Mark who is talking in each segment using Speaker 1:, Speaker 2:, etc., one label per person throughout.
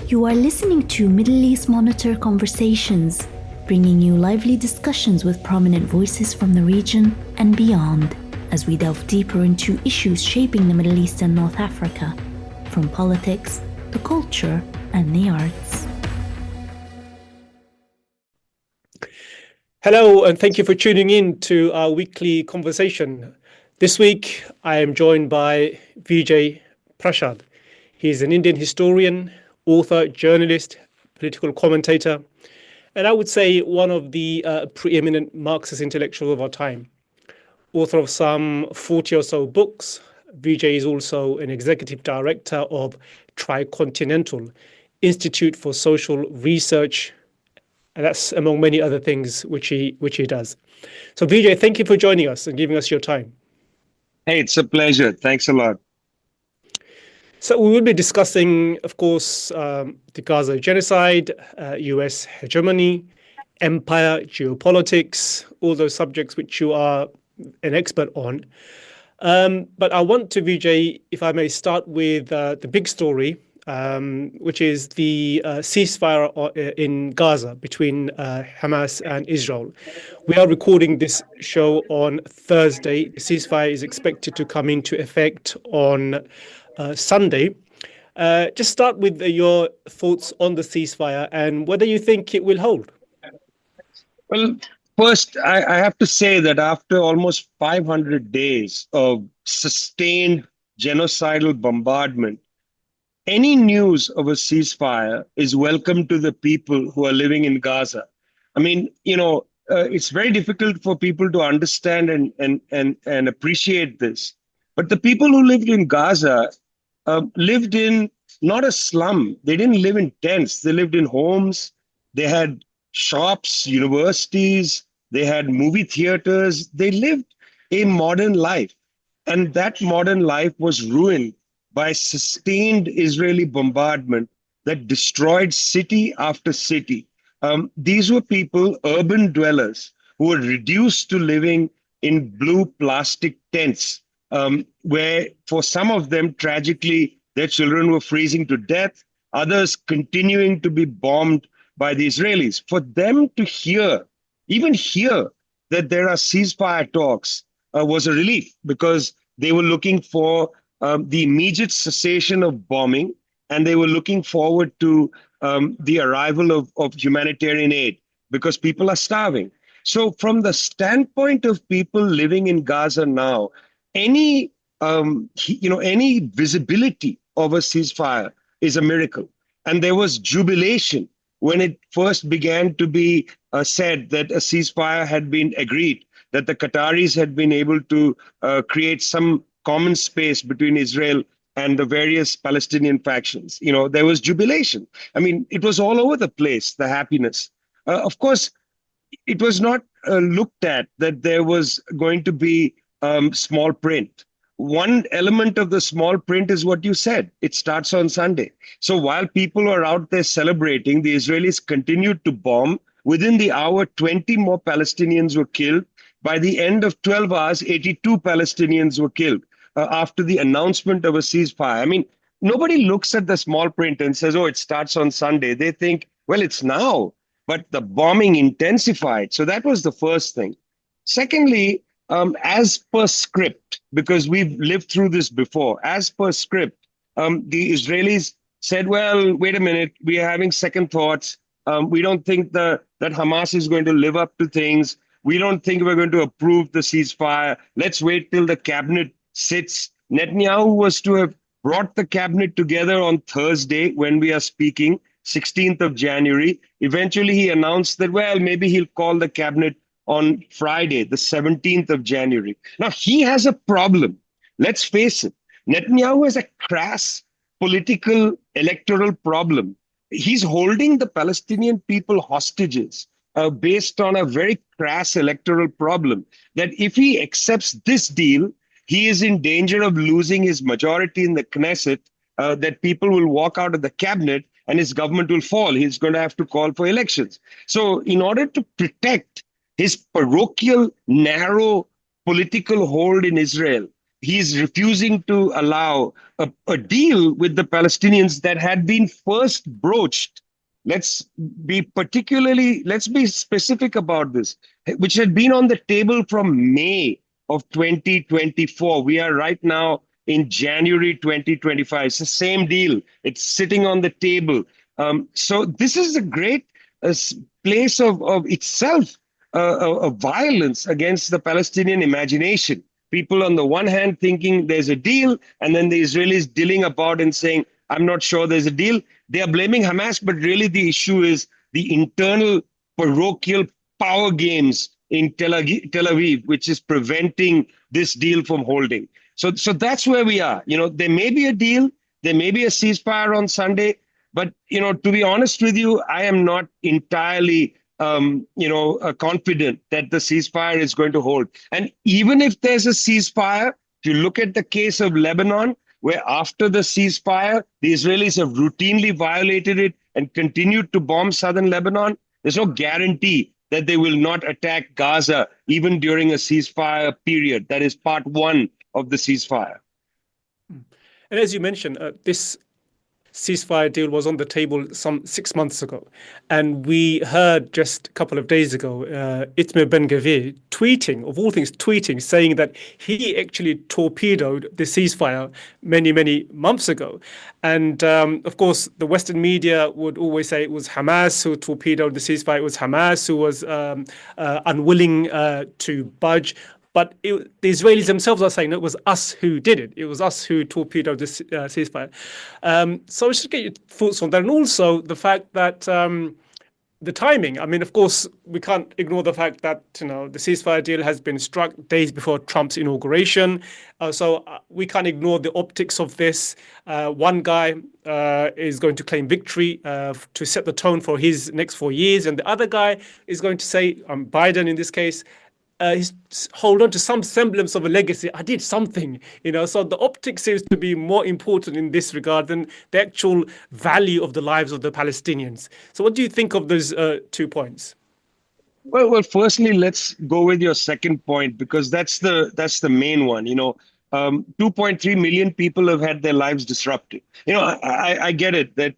Speaker 1: You are listening to Middle East Monitor Conversations, bringing you lively discussions with prominent voices from the region and beyond, as we delve deeper into issues shaping the Middle East and North Africa, from politics, the culture, and the arts.
Speaker 2: Hello, and thank you for tuning in to our weekly conversation. This week, I am joined by Vijay Prashad. He's an Indian historian, author, journalist, political commentator, and I would say one of the preeminent Marxist intellectuals of our time. Author of some 40 or so books, Vijay is also an executive director of Tricontinental Institute for Social Research, and that's among many other things which he does. So Vijay, thank you for joining us and giving us your time.
Speaker 3: Hey, it's a pleasure. Thanks a lot.
Speaker 2: So we will be discussing, of course, the Gaza genocide, US hegemony, empire, geopolitics, all those subjects which you are an expert on. But I want to, Vijay, if I may start with the big story, which is the ceasefire in Gaza between Hamas and Israel. We are recording this show on Thursday. The ceasefire is expected to come into effect on Sunday. Just start with your thoughts on the ceasefire and whether you think it will hold.
Speaker 3: Well, first, I have to say that after almost 500 days of sustained genocidal bombardment, any news of a ceasefire is welcome to the people who are living in Gaza. I mean, it's very difficult for people to understand and appreciate this. But the people who lived in Gaza lived in not a slum. They didn't live in tents. They lived in homes. They had shops, universities. They had movie theaters. They lived a modern life. And that modern life was ruined by sustained Israeli bombardment that destroyed city after city. These were people, urban dwellers, who were reduced to living in blue plastic tents, where for some of them, tragically, their children were freezing to death, others continuing to be bombed by the Israelis. For them to even hear that there are ceasefire talks was a relief, because they were looking for the immediate cessation of bombing, and they were looking forward to the arrival of humanitarian aid, because people are starving. So from the standpoint of people living in Gaza now, any visibility of a ceasefire is a miracle. And there was jubilation when it first began to be said that a ceasefire had been agreed, that the Qataris had been able to create some common space between Israel and the various Palestinian factions. There was jubilation. I mean, it was all over the place, the happiness. Of course, it was not looked at that there was going to be small print. One element of the small print is what you said. It starts on Sunday. So while people are out there celebrating, the Israelis continued to bomb. Within the hour, 20 more Palestinians were killed. By the end of 12 hours, 82 Palestinians were killed after the announcement of a ceasefire. I mean, nobody looks at the small print and says, oh, it starts on Sunday. They think, well, it's now. But the bombing intensified. So that was the first thing. Secondly, as per script, because we've lived through this before, as per script, the Israelis said, well, wait a minute, we are having second thoughts. We don't think that Hamas is going to live up to things. We don't think we're going to approve the ceasefire. Let's wait till the cabinet sits. Netanyahu was to have brought the cabinet together on Thursday when we are speaking, 16th of January. Eventually, he announced that, well, maybe he'll call the cabinet on Friday, the 17th of January. Now, he has a problem. Let's face it. Netanyahu has a crass political electoral problem. He's holding the Palestinian people hostages based on a very crass electoral problem, that if he accepts this deal, he is in danger of losing his majority in the Knesset, that people will walk out of the cabinet and his government will fall. He's going to have to call for elections. So in order to protect his parochial, narrow political hold in Israel, he's refusing to allow a deal with the Palestinians that had been first broached. Let's let's be specific about this, which had been on the table from May of 2024. We are right now in January 2025. It's the same deal. It's sitting on the table. So this is a great place of itself, of violence against the Palestinian imagination. People on the one hand thinking there's a deal, and then the Israelis dilling about and saying, I'm not sure there's a deal. They are blaming Hamas, but really the issue is the internal parochial power games in Tel Aviv, which is preventing this deal from holding. So that's where we are. There may be a deal, there may be a ceasefire on Sunday, but to be honest with you, I am not entirely confident that the ceasefire is going to hold. And even if there's a ceasefire, if you look at the case of Lebanon, where after the ceasefire, the Israelis have routinely violated it and continued to bomb southern Lebanon, there's no guarantee that they will not attack Gaza even during a ceasefire period. That is part one of the ceasefire.
Speaker 2: And as you mentioned, this ceasefire deal was on the table some 6 months ago. And we heard just a couple of days ago, Itamar Ben-Gvir tweeting, of all things tweeting, saying that he actually torpedoed the ceasefire many, many months ago. And of course, the Western media would always say it was Hamas who torpedoed the ceasefire. It was Hamas who was unwilling to budge. But the Israelis themselves are saying it was us who did it. It was us who torpedoed this ceasefire. So I should get your thoughts on that. And also the fact that the timing. I mean, of course, we can't ignore the fact that, the ceasefire deal has been struck days before Trump's inauguration. So we can't ignore the optics of this. One guy is going to claim victory to set the tone for his next 4 years. And the other guy is going to say, Biden in this case, he's hold on to some semblance of a legacy. I did something, So the optics seems to be more important in this regard than the actual value of the lives of the Palestinians. So, what do you think of those 2 points?
Speaker 3: Well, firstly, let's go with your second point, because that's the main one. 2.3 million people have had their lives disrupted. I get it that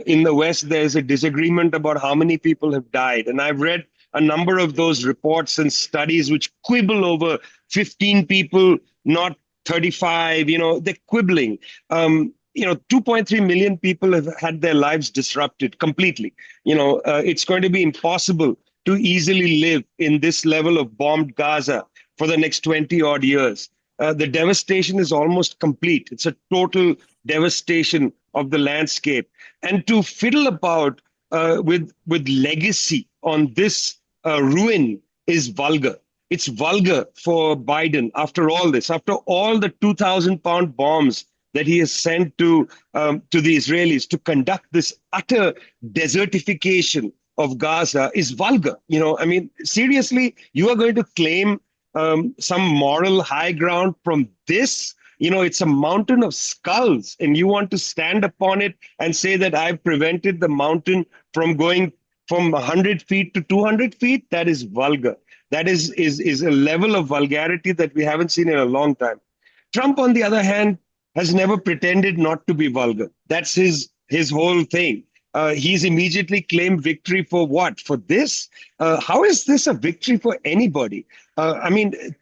Speaker 3: in the West there's a disagreement about how many people have died, and I've read a number of those reports and studies which quibble over 15 people, not 35, they're quibbling. 2.3 million people have had their lives disrupted completely. It's going to be impossible to easily live in this level of bombed Gaza for the next 20 odd years. The devastation is almost complete. It's a total devastation of the landscape. And to fiddle about with legacy on this ruin is vulgar. It's vulgar for Biden after all this, after all the 2,000-pound bombs that he has sent to the Israelis to conduct this utter desertification of Gaza is vulgar. Seriously, you are going to claim some moral high ground from this? It's a mountain of skulls, and you want to stand upon it and say that I've prevented the mountain from going from 100 feet to 200 feet? That is vulgar. That is a level of vulgarity that we haven't seen in a long time. Trump, on the other hand, has never pretended not to be vulgar. That's his whole thing. He's immediately claimed victory for what? For this? How is this a victory for anybody?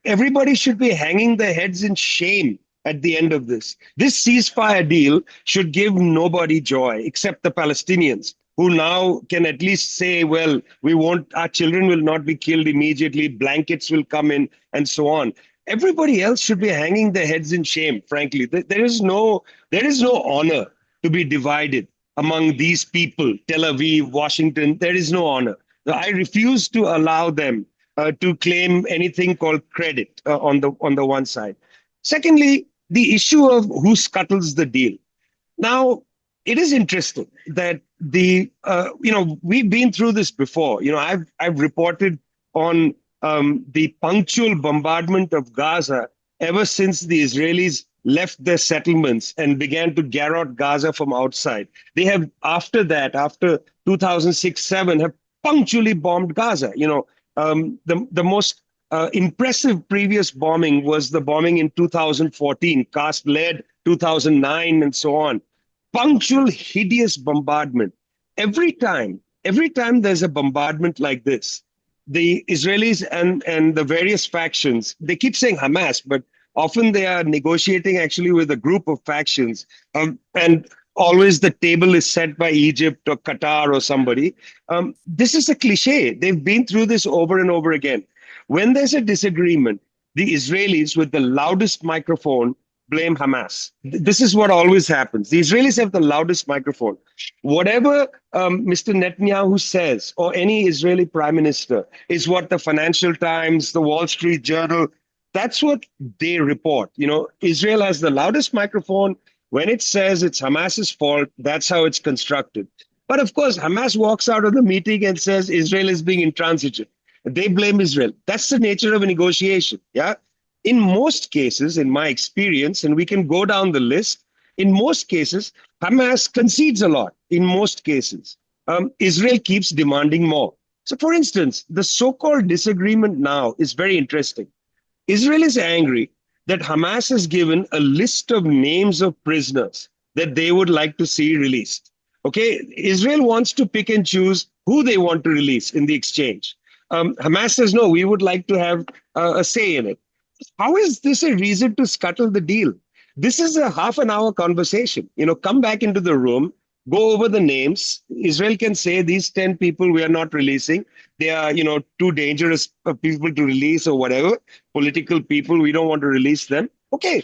Speaker 3: Everybody should be hanging their heads in shame at the end of this. This ceasefire deal should give nobody joy except the Palestinians, who now can at least say, well, our children will not be killed immediately, blankets will come in, and so on. Everybody else should be hanging their heads in shame, frankly. There is no honor to be divided among these people, Tel Aviv, Washington. There is no honor. I refuse to allow them to claim anything called credit on the one side. Secondly, the issue of who scuttles the deal. Now, it is interesting that we've been through this before. I've reported on the punctual bombardment of Gaza ever since the Israelis left their settlements and began to garrote Gaza from outside. They have, after 2006-7, have punctually bombed Gaza. The most impressive previous bombing was the bombing in 2014, cast lead 2009, and so on. Punctual, hideous bombardment. Every time there's a bombardment like this, the Israelis and the various factions, they keep saying Hamas, but often they are negotiating actually with a group of factions. And always the table is set by Egypt or Qatar or somebody. This is a cliche. They've been through this over and over again. When there's a disagreement, the Israelis with the loudest microphone blame Hamas. This is what always happens. The Israelis have the loudest microphone. Whatever Mr. Netanyahu says, or any Israeli prime minister, is what the Financial Times, the Wall Street Journal, that's what they report. You know, Israel has the loudest microphone. When it says it's Hamas's fault, that's how it's constructed. But of course, Hamas walks out of the meeting and says Israel is being intransigent. They blame Israel. That's the nature of a negotiation. Yeah. In most cases, in my experience, and we can go down the list, in most cases, Hamas concedes a lot. In most cases, Israel keeps demanding more. So, for instance, the so-called disagreement now is very interesting. Israel is angry that Hamas has given a list of names of prisoners that they would like to see released. Okay, Israel wants to pick and choose who they want to release in the exchange. Hamas says, no, we would like to have a say in it. How is this a reason to scuttle the deal? This is a half an hour conversation. You know, come back into the room, go over the names. Israel can say these 10 people we are not releasing. They are, you know, too dangerous people to release or whatever. Political people, we don't want to release them. Okay,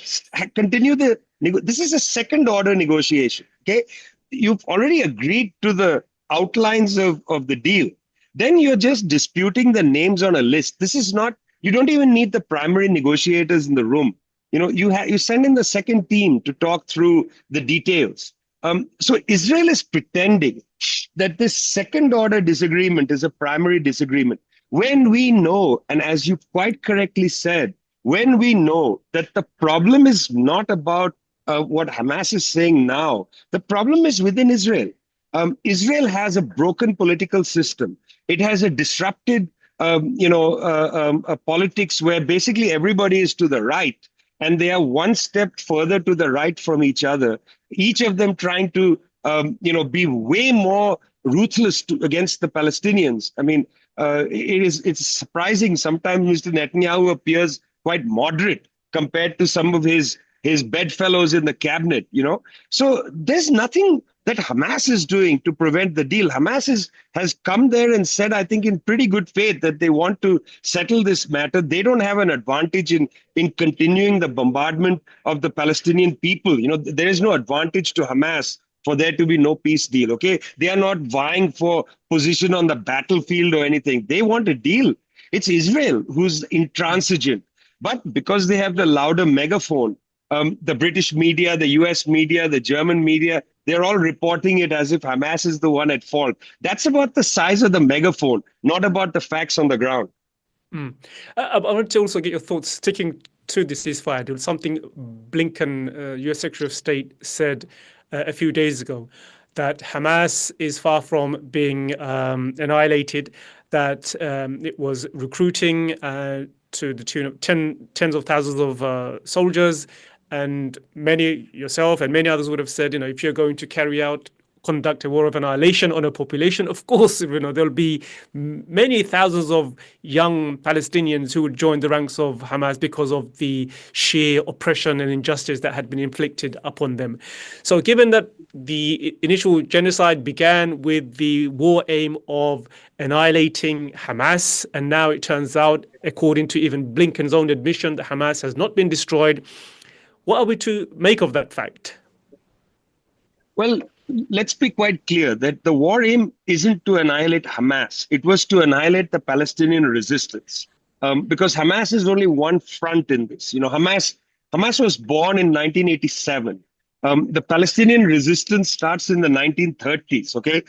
Speaker 3: continue this is a second order negotiation. Okay, you've already agreed to the outlines of the deal. Then you're just disputing the names on a list. This is not, you don't even need the primary negotiators in the room. You know, you send in the second team to talk through the details. So Israel is pretending that this second order disagreement is a primary disagreement. When we know, and as you quite correctly said, when we know that the problem is not about what Hamas is saying now, the problem is within Israel. Israel has a broken political system. It has a disrupted politics where basically everybody is to the right and they are one step further to the right from each other, each of them trying to be way more ruthless against the Palestinians. I mean, it's surprising sometimes Mr. Netanyahu appears quite moderate compared to some of his bedfellows in the cabinet, you know. So there's nothing that Hamas is doing to prevent the deal. Hamas has come there and said, I think in pretty good faith, that they want to settle this matter. They don't have an advantage in continuing the bombardment of the Palestinian people. You know, there is no advantage to Hamas for there to be no peace deal, okay? They are not vying for position on the battlefield or anything. They want a deal. It's Israel who's intransigent. But because they have the louder megaphone, the British media, the US media, the German media, they're all reporting it as if Hamas is the one at fault. That's about the size of the megaphone, not about the facts on the ground.
Speaker 2: I want to also get your thoughts sticking to the ceasefire deal. Something Blinken, US Secretary of State, said a few days ago, that Hamas is far from being annihilated, that it was recruiting to the tune of tens of thousands of soldiers. And many, yourself and many others, would have said, if you're going to conduct a war of annihilation on a population, of course, there'll be many thousands of young Palestinians who would join the ranks of Hamas because of the sheer oppression and injustice that had been inflicted upon them. So given that the initial genocide began with the war aim of annihilating Hamas, and now it turns out, according to even Blinken's own admission, that Hamas has not been destroyed, what are we to make of that fact?
Speaker 3: Well, let's be quite clear that the war aim isn't to annihilate Hamas. It was to annihilate the Palestinian resistance, because Hamas is only one front in this. Hamas was born in 1987. The Palestinian resistance starts in the 1930s, okay,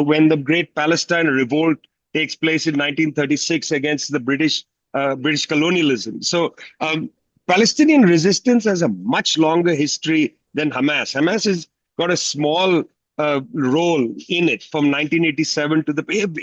Speaker 3: when the Great Palestine Revolt takes place in 1936 against the British colonialism. So Palestinian resistance has a much longer history than Hamas. Hamas has got a small role in it from 1987 to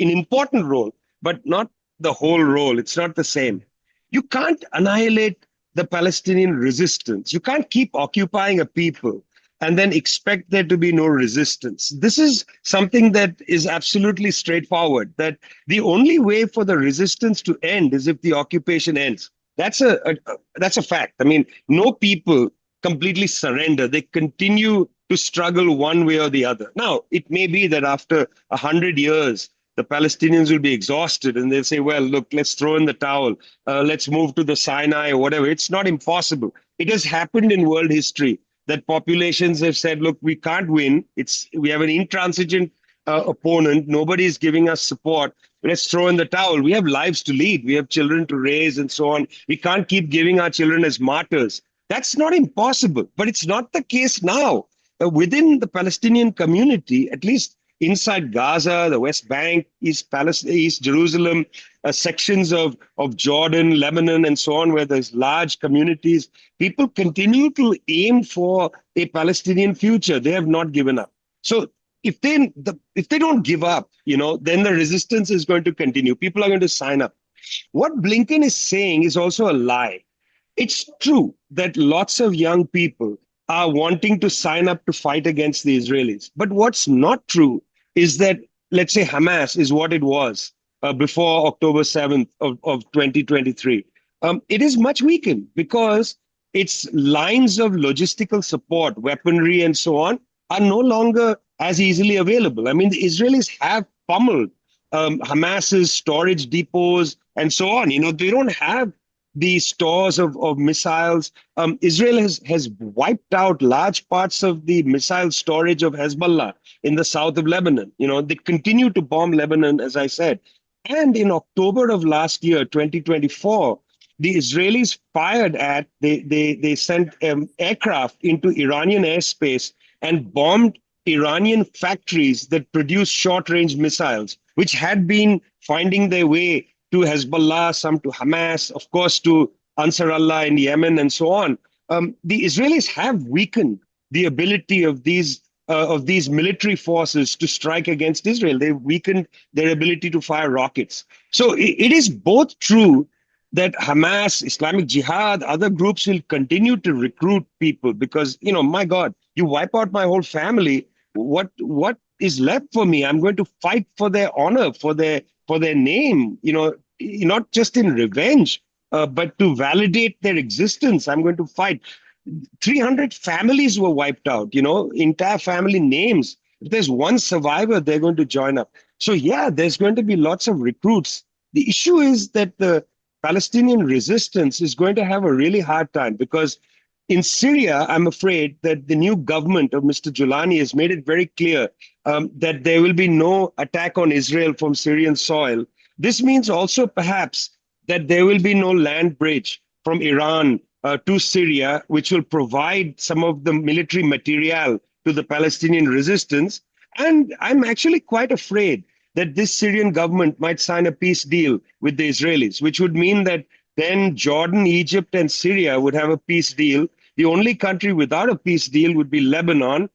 Speaker 3: an important role, but not the whole role. It's not the same. You can't annihilate the Palestinian resistance. You can't keep occupying a people and then expect there to be no resistance. This is something that is absolutely straightforward, that the only way for the resistance to end is if the occupation ends. That's a fact. I mean, no people completely surrender. They continue to struggle one way or the other. Now, it may be that after 100 years, the Palestinians will be exhausted and they'll say, well, look, let's throw in the towel. Let's move to the Sinai or whatever. It's not impossible. It has happened in world history that populations have said, look, we can't win. We have an intransigent opponent. Nobody is giving us support. Let's throw in the towel. We have lives to lead. We have children to raise and so on. We can't keep giving our children as martyrs. That's not impossible, but it's not the case now. Within the Palestinian community, at least inside Gaza, the West Bank, East Jerusalem, sections of Jordan, Lebanon, and so on, where there's large communities, people continue to aim for a Palestinian future. They have not given up. So if they don't give up, then the resistance is going to continue. People are going to sign up. What Blinken is saying is also a lie. It's true that lots of young people are wanting to sign up to fight against the Israelis. But what's not true is that, let's say, Hamas is what it was before October 7th of 2023. It is much weakened because its lines of logistical support, weaponry, and so on are no longer as easily available. I mean, the Israelis have pummeled Hamas's storage depots and so on. They don't have the stores of missiles. Israel has wiped out large parts of the missile storage of Hezbollah in the south of Lebanon. They continue to bomb Lebanon, as I said. And in October of last year, 2024, the Israelis they sent aircraft into Iranian airspace and bombed Iranian factories that produce short-range missiles, which had been finding their way to Hezbollah, some to Hamas, of course, to Ansar Allah in Yemen, and so on. The Israelis have weakened the ability of these military forces to strike against Israel. They've weakened their ability to fire rockets. So it is both true that Hamas, Islamic Jihad, other groups will continue to recruit people because, my God, you wipe out my whole family. What is left for me? I'm going to fight for their honor, for their name, not just in revenge, but to validate their existence. I'm going to fight. 300 families were wiped out, entire family names. If there's one survivor, they're going to join up. So yeah, there's going to be lots of recruits. The issue is that the Palestinian resistance is going to have a really hard time because in Syria, I'm afraid that the new government of Mr. Julani has made it very clear that there will be no attack on Israel from Syrian soil. This means also perhaps that there will be no land bridge from Iran to Syria, which will provide some of the military material to the Palestinian resistance. And I'm actually quite afraid that this Syrian government might sign a peace deal with the Israelis, which would mean that then Jordan, Egypt, and Syria would have a peace deal. The only country without a peace deal would be Lebanon.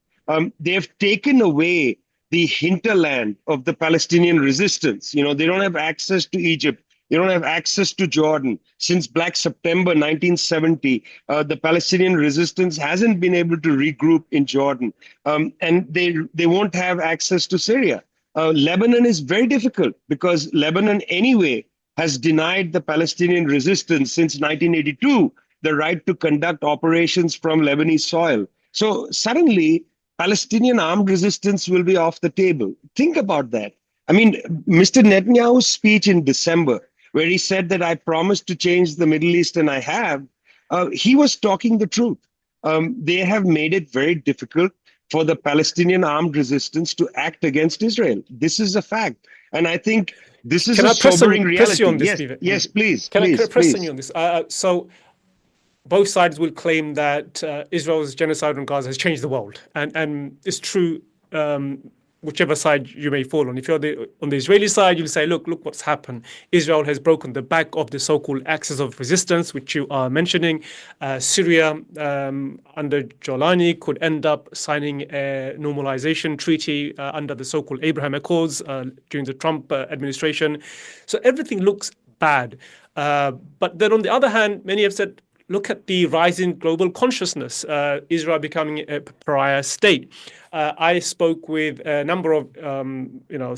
Speaker 3: They've taken away the hinterland of the Palestinian resistance. They don't have access to Egypt. They don't have access to Jordan. Since Black September 1970, the Palestinian resistance hasn't been able to regroup in Jordan. And they won't have access to Syria. Lebanon is very difficult because Lebanon anyway has denied the Palestinian resistance since 1982 the right to conduct operations from Lebanese soil. So suddenly, Palestinian armed resistance will be off the table. Think about that. I mean, Mr. Netanyahu's speech in December, where he said that I promised to change the Middle East and I have, he was talking the truth. They have made it very difficult for the Palestinian armed resistance to act against Israel. This is a fact. And I think this is a sobering reality.
Speaker 2: Press you on this,
Speaker 3: yes, please.
Speaker 2: Can I press on you on this? So both sides will claim that Israel's genocide on Gaza has changed the world. And it's true, whichever side you may fall on. If you're on the Israeli side, you'll say, look what's happened. Israel has broken the back of the so-called axis of resistance, which you are mentioning. Syria, under Jolani, could end up signing a normalization treaty under the so-called Abraham Accords during the Trump administration. So everything looks bad. But then on the other hand, many have said, look at the rising global consciousness, Israel becoming a pariah state. I spoke with a number of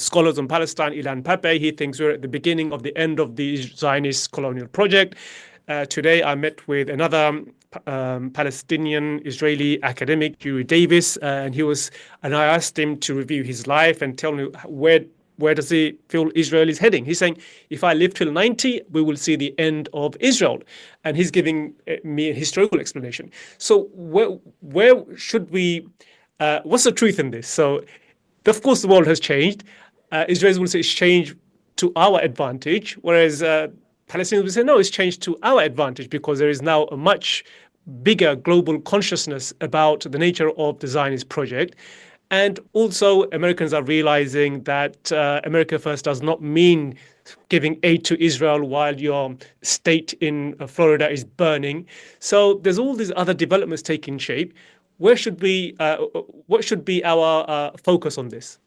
Speaker 2: scholars on Palestine, Ilan Pape. He thinks we're at the beginning of the end of the Zionist colonial project. Today, I met with another Palestinian Israeli academic, Yuri Davis, and I asked him to review his life and tell me where does he feel Israel is heading. He's saying, if I live till 90, we will see the end of Israel. And he's giving me a historical explanation. So where should we, what's the truth in this? So, of course, the world has changed. Israelis will say it's changed to our advantage, whereas Palestinians will say, no, it's changed to our advantage because there is now a much bigger global consciousness about the nature of the Zionist project. And also, Americans are realizing that America First does not mean giving aid to Israel while your state in Florida is burning. So there's all these other developments taking shape. What should be our focus on this?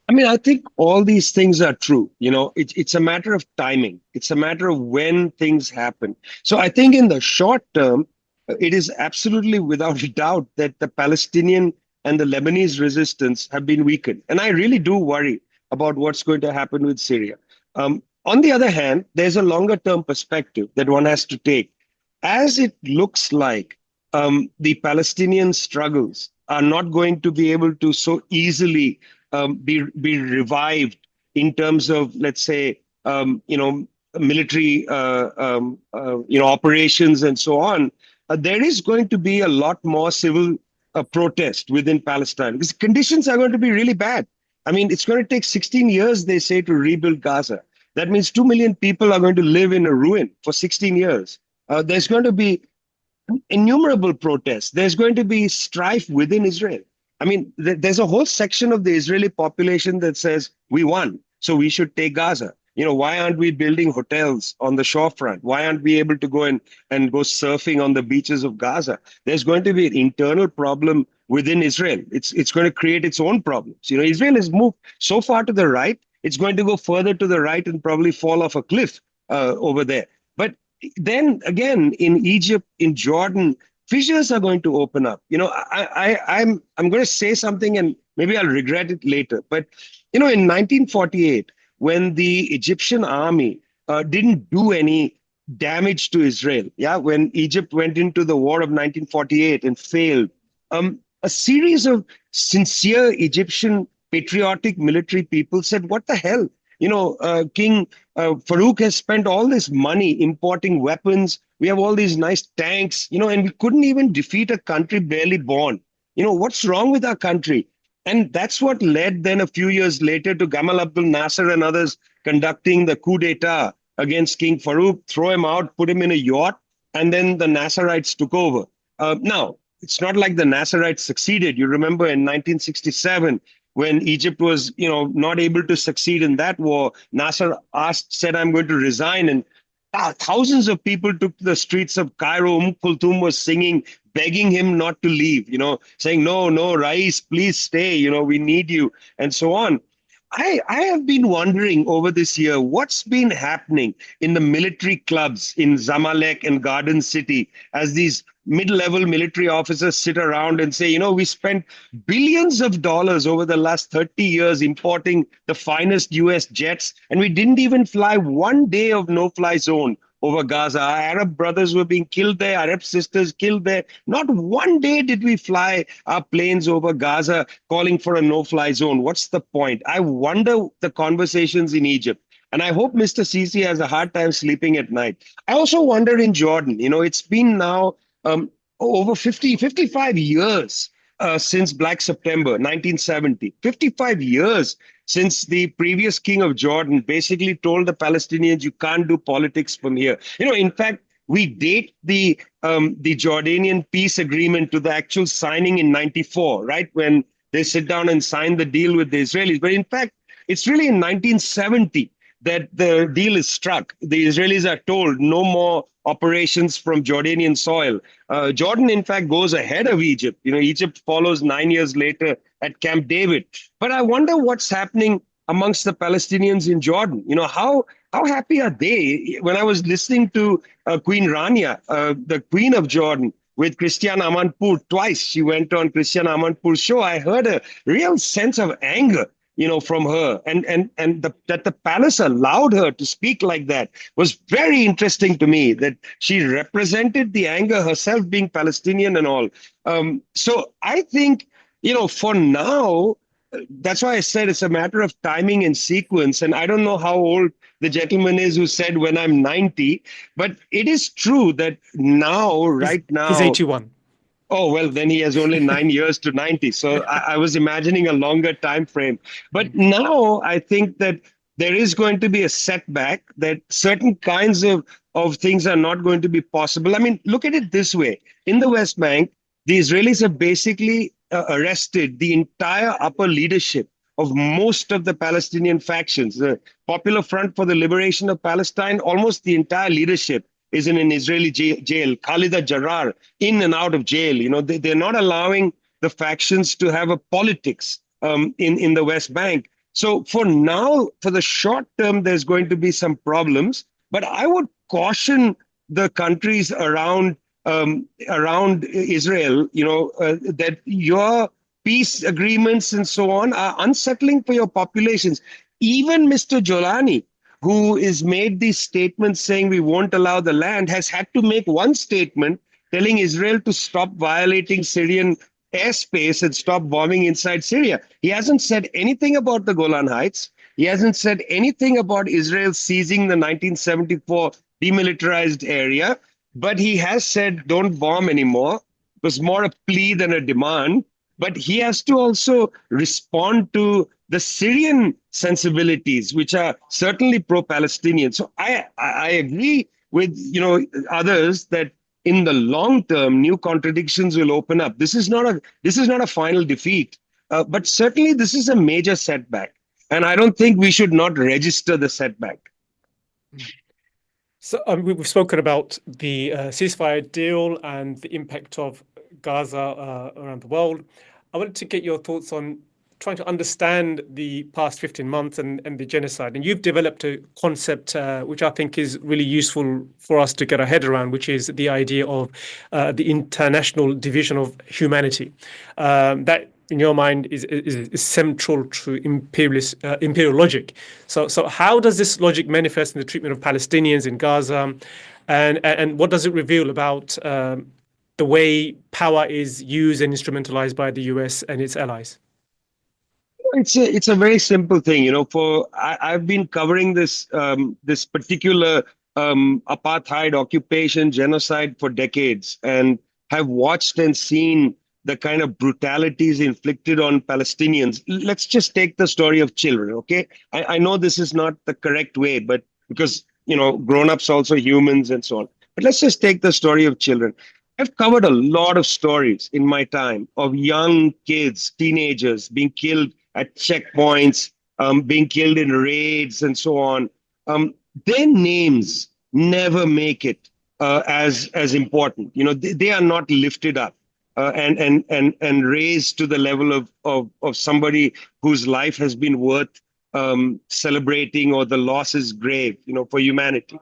Speaker 3: I mean, I think all these things are true. It's a matter of timing. It's a matter of when things happen. So I think in the short term, it is absolutely without a doubt that the Palestinian and the Lebanese resistance have been weakened. And I really do worry about what's going to happen with Syria. On the other hand, there's a longer term perspective that one has to take. As it looks like the Palestinian struggles are not going to be able to so easily be revived in terms of, let's say, military operations and so on, there is going to be a lot more civil protest within Palestine because conditions are going to be really bad. I mean, it's going to take 16 years, they say, to rebuild Gaza. That means 2 million people are going to live in a ruin for 16 years. There's going to be innumerable protests. There's going to be strife within Israel. I mean, there's a whole section of the Israeli population that says, we won, so we should take Gaza. Why aren't we building hotels on the shorefront? Why aren't we able to go and go surfing on the beaches of Gaza? There's going to be an internal problem within Israel. It's going to create its own problems. Israel has moved so far to the right, it's going to go further to the right and probably fall off a cliff over there. But then again, in Egypt, in Jordan, fissures are going to open up. I'm going to say something and maybe I'll regret it later. But, in 1948, when the Egyptian army didn't do any damage to Israel, when Egypt went into the war of 1948 and failed, a series of sincere Egyptian patriotic military people said, what the hell? King Farouk has spent all this money importing weapons. We have all these nice tanks, and we couldn't even defeat a country barely born. What's wrong with our country? And that's what led then a few years later to Gamal Abdel Nasser and others conducting the coup d'etat against King Farouk, throw him out, put him in a yacht, and then the Nasserites took over. Now, it's not like the Nasserites succeeded. You remember in 1967, when Egypt was, not able to succeed in that war, Nasser said, I'm going to resign. And thousands of people took to the streets of Cairo. Kulthum was singing, begging him not to leave, saying, no, Rais, please stay, we need you, and so on. I have been wondering over this year, what's been happening in the military clubs in Zamalek and Garden City as these mid-level military officers sit around and say, we spent billions of dollars over the last 30 years importing the finest US jets, and we didn't even fly one day of no-fly zone over Gaza. Our Arab brothers were being killed there, Arab sisters killed there. Not one day did we fly our planes over Gaza calling for a no-fly zone. What's the point? I wonder the conversations in Egypt. And I hope Mr. Sisi has a hard time sleeping at night. I also wonder in Jordan, it's been now over 55 years since Black September, 1970. 55 years since the previous king of Jordan basically told the Palestinians, you can't do politics from here. In fact, we date the Jordanian peace agreement to the actual signing in 94, right? When they sit down and sign the deal with the Israelis. But in fact, it's really in 1970 that the deal is struck. The Israelis are told no more operations from Jordanian soil. Jordan, in fact, goes ahead of Egypt. Egypt follows 9 years later at Camp David. But I wonder what's happening amongst the Palestinians in Jordan. How happy are they? When I was listening to Queen Rania, the Queen of Jordan, with Christiane Amanpour twice, she went on Christiane Amanpour's show. I heard a real sense of anger, from her, that the palace allowed her to speak like that was very interesting to me. That she represented the anger herself, being Palestinian and all. So I think, for now, that's why I said it's a matter of timing and sequence. And I don't know how old the gentleman is who said when I'm 90, but it is true that now, right now,
Speaker 2: he's 81.
Speaker 3: Oh, well, then he has only 9 years to 90. So I was imagining a longer time frame. But now I think that there is going to be a setback, that certain kinds of things are not going to be possible. I mean, look at it this way. In the West Bank, the Israelis have basically arrested the entire upper leadership of most of the Palestinian factions. The Popular Front for the Liberation of Palestine, almost the entire leadership is in an Israeli jail. Khalida Jarrar, in and out of jail. They're not allowing the factions to have a politics in the West Bank. So for now, for the short term, there's going to be some problems. But I would caution the countries around Israel, that your peace agreements and so on are unsettling for your populations. Even Mr. Jolani, who is made these statements saying we won't allow the land, has had to make one statement telling Israel to stop violating Syrian airspace and stop bombing inside Syria. He hasn't said anything about the Golan Heights. He hasn't said anything about Israel seizing the 1974 demilitarized area, but he has said don't bomb anymore. It was more a plea than a demand. But he has to also respond to the Syrian sensibilities, which are certainly pro-Palestinian. So I agree with others that in the long term, new contradictions will open up. This is not a final defeat, but certainly this is a major setback, and I don't think we should not register the setback.
Speaker 2: So we've spoken about the ceasefire deal and the impact of Gaza around the world. I wanted to get your thoughts on trying to understand the past 15 months and the genocide. And you've developed a concept which I think is really useful for us to get our head around, which is the idea of the international division of humanity. That, in your mind, is central to imperial logic. So how does this logic manifest in the treatment of Palestinians in Gaza? And what does it reveal about the way power is used and instrumentalized by the US and its allies?
Speaker 3: It's a very simple thing, I've been covering this particular apartheid, occupation, genocide for decades, and have watched and seen the kind of brutalities inflicted on Palestinians. Let's just take the story of children, okay? I know this is not the correct way, but because grown-ups also humans and so on. But let's just take the story of children. I've covered a lot of stories in my time of young kids, teenagers being killed at checkpoints, being killed in raids and so on. Their names never make it as important. They are not lifted up and raised to the level of somebody whose life has been worth celebrating, or the loss is grave, for humanity.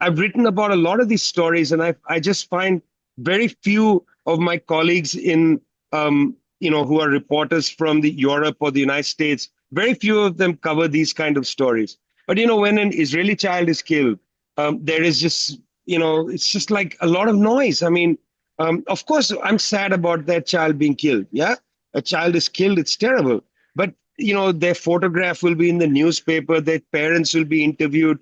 Speaker 3: I've written about a lot of these stories, and I just find very few of my colleagues who are reporters from Europe or the United States, very few of them cover these kind of stories. But, when an Israeli child is killed, there is just, it's just like a lot of noise. I mean, of course, I'm sad about that child being killed. Yeah, a child is killed. It's terrible. But, their photograph will be in the newspaper. Their parents will be interviewed.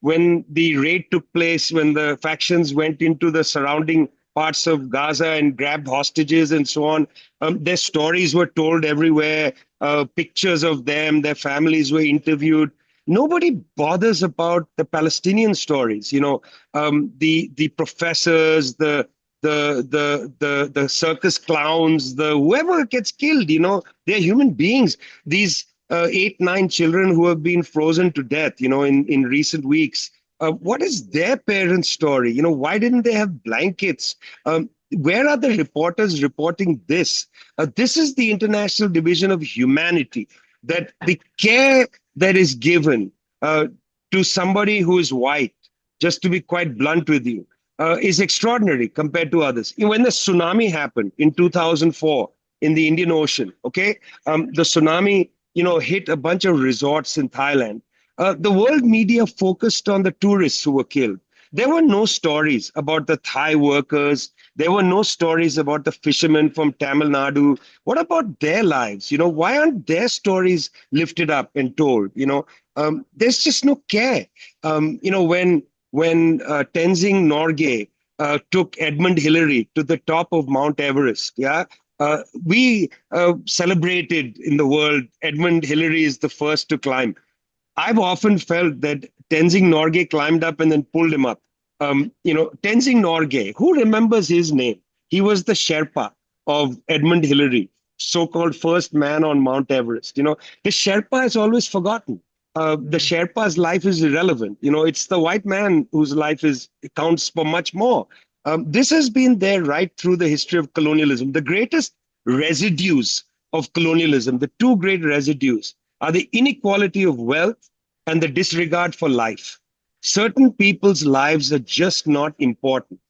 Speaker 3: When the raid took place, when the factions went into the surrounding parts of Gaza and grabbed hostages and so on, their stories were told everywhere, pictures of them, their families were interviewed. Nobody bothers about the Palestinian stories, the professors, the circus clowns, whoever gets killed, they're human beings. These 8-9 children who have been frozen to death, in recent weeks. What is their parents' story? Why didn't they have blankets? where are the reporters reporting this? This is the International Division of Humanity, that the care that is given to somebody who is white, just to be quite blunt with you, is extraordinary compared to others. When the tsunami happened in 2004 in the Indian Ocean, okay, the tsunami, hit a bunch of resorts in Thailand. The world media focused on the tourists who were killed. There were no stories about the Thai workers. There were no stories about the fishermen from Tamil Nadu. What about their lives? Why aren't their stories lifted up and told? There's just no care. When Tenzing Norgay took Edmund Hillary to the top of Mount Everest, yeah, we celebrated in the world. Edmund Hillary is the first to climb. I've often felt that Tenzing Norgay climbed up and then pulled him up. Tenzing Norgay, who remembers his name? He was the Sherpa of Edmund Hillary, so-called first man on Mount Everest. The Sherpa is always forgotten. The Sherpa's life is irrelevant. It's the white man whose life counts for much more. This has been there right through the history of colonialism. The greatest residues of colonialism, the two great residues, are the inequality of wealth and the disregard for life. Certain people's lives are just not important.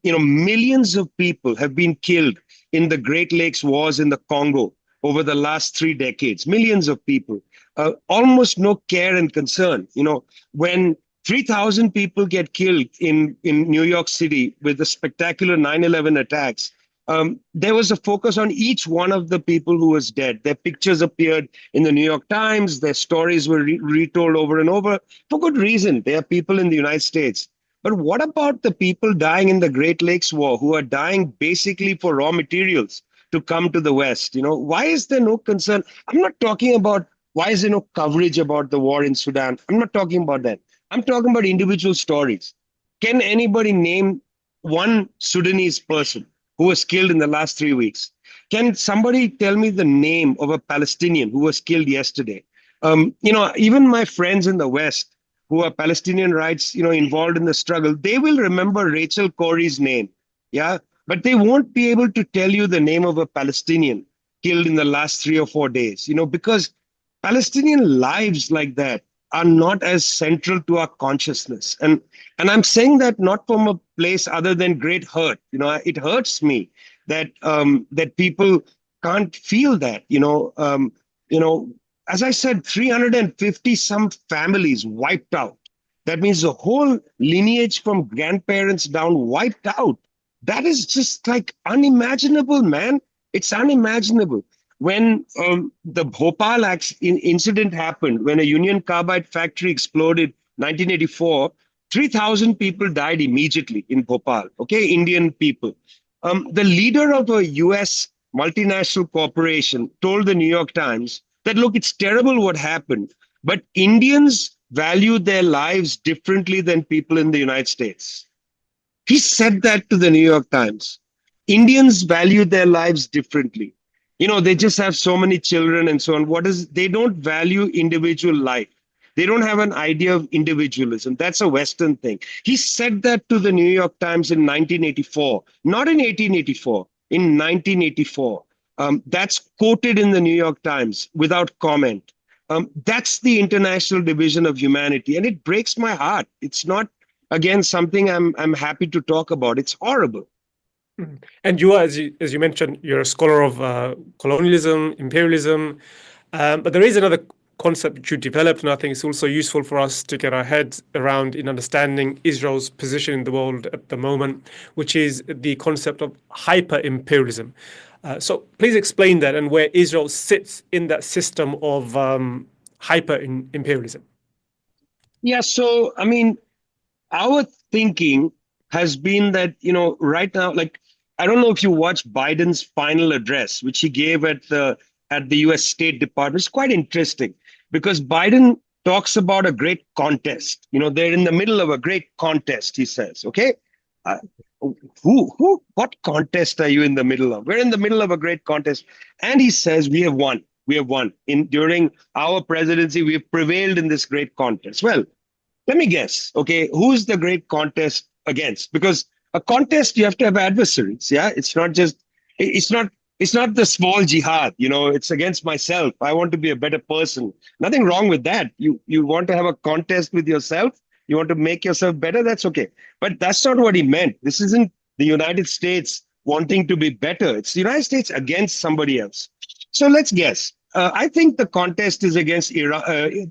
Speaker 3: Millions of people have been killed in the Great Lakes Wars in the Congo over the last 3 decades. Millions of people. Almost no care and concern. When 3,000 people get killed in New York City with the spectacular 9/11 attacks, there was a focus on each one of the people who was dead. Their pictures appeared in the New York Times. Their stories were retold over and over for good reason. They are people in the United States. But what about the people dying in the Great Lakes War who are dying basically for raw materials to come to the West? Why is there no concern? I'm not talking about why is there no coverage about the war in Sudan. I'm not talking about that. I'm talking about individual stories. Can anybody name one Sudanese person who was killed in the last 3 weeks? Can somebody tell me the name of a Palestinian who was killed yesterday? Even my friends in the West who are Palestinian rights, involved in the struggle, they will remember Rachel Corrie's name, yeah, but they won't be able to tell you the name of a Palestinian killed in the last 3 or 4 days, because Palestinian lives like that are not as central to our consciousness. And I'm saying that not from a place other than great hurt. It hurts me that that people can't feel that. As I said, 350 some families wiped out. That means the whole lineage from grandparents down wiped out. That is just like unimaginable, man. It's unimaginable. When the Bhopal incident happened, when a Union Carbide factory exploded 1984, 3,000 people died immediately in Bhopal, okay, Indian people. The leader of a US multinational corporation told the New York Times that, look, it's terrible what happened, but Indians value their lives differently than people in the United States. He said that to the New York Times. Indians value their lives differently. They just have so many children and so on. They don't value individual life. They don't have an idea of individualism. That's a Western thing. He said that to the New York Times in 1984, not in 1884, in 1984. That's quoted in the New York Times without comment. That's the International Division of Humanity. And it breaks my heart. It's not, again, something I'm happy to talk about. It's horrible.
Speaker 2: And you are, as you mentioned, you're a scholar of colonialism, imperialism, but there is another concept that you developed, and I think it's also useful for us to get our heads around in understanding Israel's position in the world at the moment, which is the concept of hyper-imperialism. So please explain that and where Israel sits in that system of hyper-imperialism.
Speaker 3: Yeah, so, our thinking has been that, right now, like, I don't know if you watched Biden's final address, which he gave at the US State Department. It's quite interesting because Biden talks about a great contest. They're in the middle of a great contest, he says, okay? What contest are you in the middle of? We're in the middle of a great contest. And he says, we have won. We have won. During our presidency, we have prevailed in this great contest. Well, let me guess, okay, who's the great contest against? Because A contest, you have to have adversaries. Yeah, it's not, it's not the small jihad. It's against myself. I want to be a better person. Nothing wrong with that. You want to have a contest with yourself. You want to make yourself better. That's okay. But that's not what he meant. This isn't the United States wanting to be better. It's the United States against somebody else. So let's guess. I think the contest is against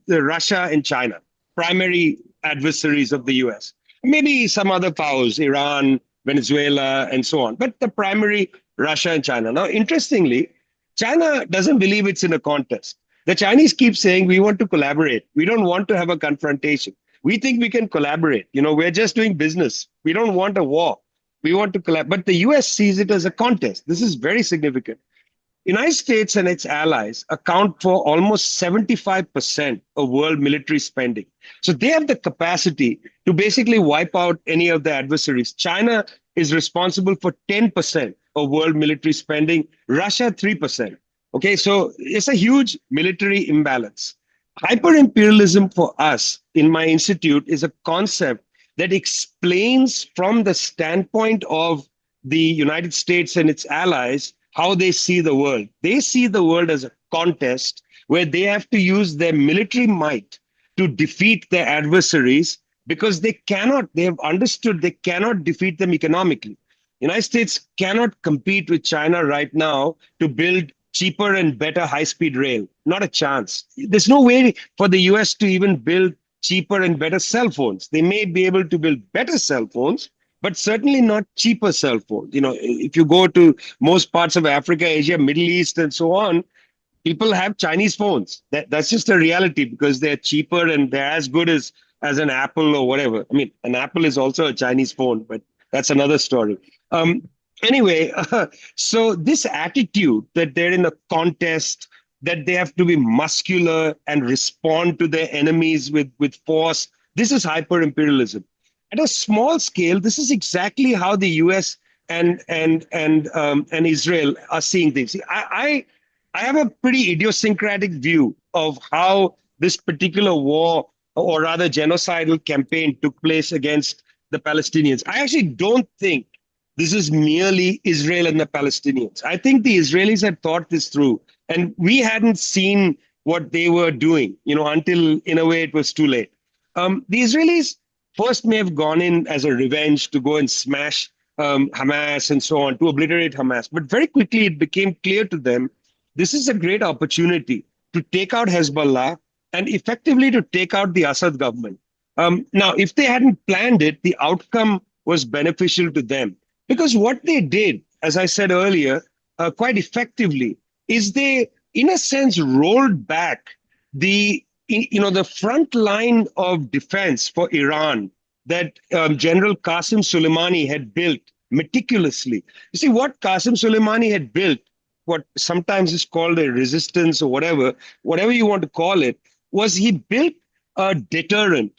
Speaker 3: Russia and China, primary adversaries of the US. Maybe some other powers, Iran, Venezuela, and so on. But the primary, Russia and China. Now, interestingly, China doesn't believe it's in a contest. The Chinese keep saying, we want to collaborate. We don't want to have a confrontation. We think we can collaborate. We're just doing business. We don't want a war. We want to collaborate. But the US sees it as a contest. This is very significant. United States and its allies account for almost 75% of world military spending. So they have the capacity to basically wipe out any of the adversaries. China is responsible for 10% of world military spending, Russia 3%. Okay, so it's a huge military imbalance. Hyper-imperialism for us in my institute is a concept that explains from the standpoint of the United States and its allies how they see the world. They see the world as a contest where they have to use their military might to defeat their adversaries because they have understood they cannot defeat them economically. United States cannot compete with China right now to build cheaper and better high-speed rail. Not a chance. There's no way for the US to even build cheaper and better cell phones. They may be able to build better cell phones, but certainly not cheaper cell phones. If you go to most parts of Africa, Asia, Middle East, and so on, people have Chinese phones. That's just a reality because they're cheaper and they're as good as an Apple or whatever. I mean, an Apple is also a Chinese phone, but that's another story. Anyway, so this attitude that they're in a contest, that they have to be muscular and respond to their enemies with force, this is hyper-imperialism. At a small scale, this is exactly how the US and Israel are seeing things. I have a pretty idiosyncratic view of how this particular war, or rather genocidal campaign, took place against the Palestinians. I actually don't think this is merely Israel and the Palestinians. I think the Israelis had thought this through, and we hadn't seen what they were doing, until in a way it was too late. The Israelis first may have gone in as a revenge to go and smash Hamas and so on, to obliterate Hamas. But very quickly it became clear to them, this is a great opportunity to take out Hezbollah and effectively to take out the Assad government. Now, if they hadn't planned it, the outcome was beneficial to them. Because what they did, as I said earlier, quite effectively, is they, in a sense, rolled back the front line of defense for Iran that General Qasem Soleimani had built meticulously. You see, what Qasem Soleimani had built, what sometimes is called a resistance or whatever you want to call it, was he built a deterrent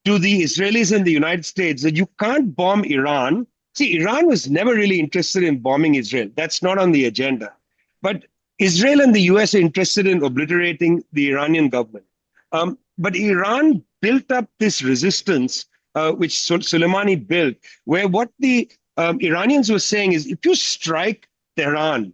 Speaker 3: to the Israelis and the United States that you can't bomb Iran. See, Iran was never really interested in bombing Israel. That's not on the agenda. But Israel and the US are interested in obliterating the Iranian government. But Iran built up this resistance, which Soleimani built, where what the Iranians were saying is, if you strike Tehran,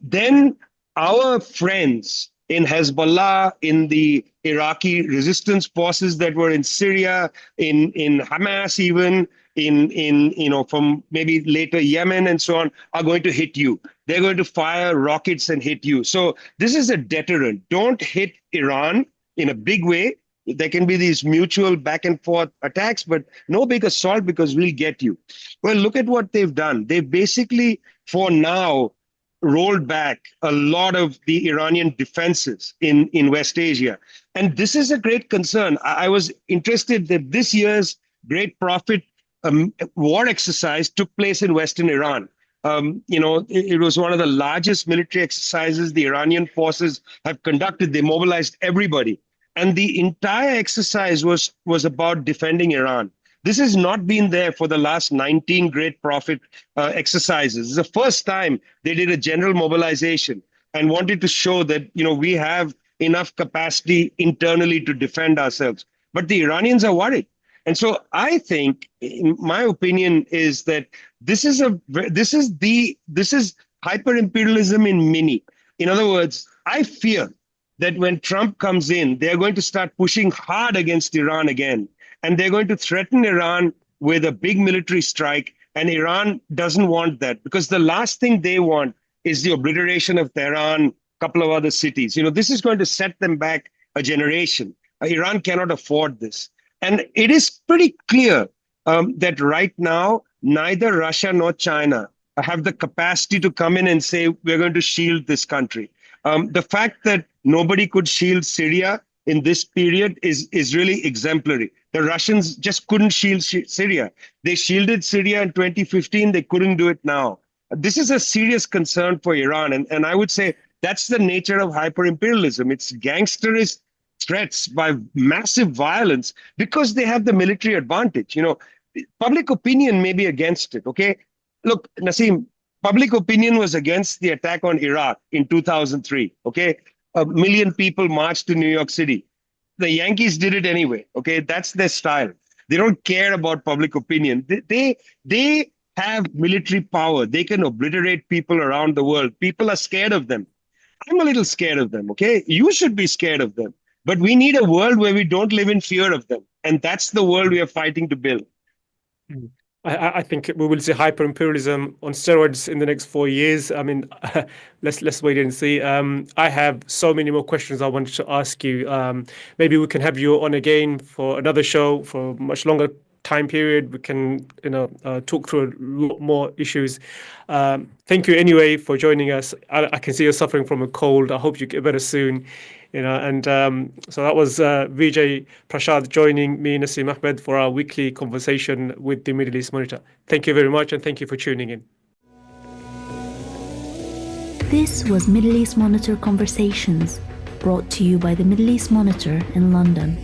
Speaker 3: then our friends in Hezbollah, in the Iraqi resistance forces that were in Syria, in Hamas even, from maybe later Yemen and so on, are going to hit you. They're going to fire rockets and hit you. So this is a deterrent. Don't hit Iran in a big way. There can be these mutual back and forth attacks, but no big assault because we'll get you. Well, look at what they've done. They've basically, for now, rolled back a lot of the Iranian defenses in West Asia. And this is a great concern. I was interested that this year's Great Prophet war exercise took place in Western Iran. It was one of the largest military exercises the Iranian forces have conducted. They mobilized everybody. And the entire exercise was about defending Iran. This has not been there for the last 19 Great Prophet exercises. It's the first time they did a general mobilization and wanted to show that, we have enough capacity internally to defend ourselves. But the Iranians are worried. And so I think, in my opinion, is that this is hyper imperialism in mini. In other words, I fear that when Trump comes in, they're going to start pushing hard against Iran again, and they're going to threaten Iran with a big military strike. And Iran doesn't want that, because the last thing they want is the obliteration of Tehran, a couple of other cities. This is going to set them back a generation. Iran cannot afford this. And it is pretty clear that right now, neither Russia nor China have the capacity to come in and say, we're going to shield this country. The fact that nobody could shield Syria in this period is really exemplary. The Russians just couldn't shield Syria. They shielded Syria in 2015. They couldn't do it now. This is a serious concern for Iran. And I would say that's the nature of hyper-imperialism. It's gangsterist threats by massive violence because they have the military advantage. Public opinion may be against it, okay? Look, Naseem, public opinion was against the attack on Iraq in 2003, okay? 1 million people marched to New York City. The Yankees did it anyway, okay? That's their style. They don't care about public opinion. They have military power. They can obliterate people around the world. People are scared of them. I'm a little scared of them, okay? You should be scared of them. But we need a world where we don't live in fear of them. And that's the world we are fighting to build.
Speaker 2: I think we will see hyper-imperialism on steroids in the next 4 years. I mean, let's wait and see. I have so many more questions I wanted to ask you. Maybe we can have you on again for another show for a much longer time period. We can, talk through a lot more issues. Thank you anyway for joining us. I can see you're suffering from a cold. I hope you get better soon. And so that was Vijay Prashad joining me, Naseem Ahmed, for our weekly conversation with the Middle East Monitor. Thank you very much, and thank you for tuning in.
Speaker 1: This was Middle East Monitor Conversations, brought to you by the Middle East Monitor in London.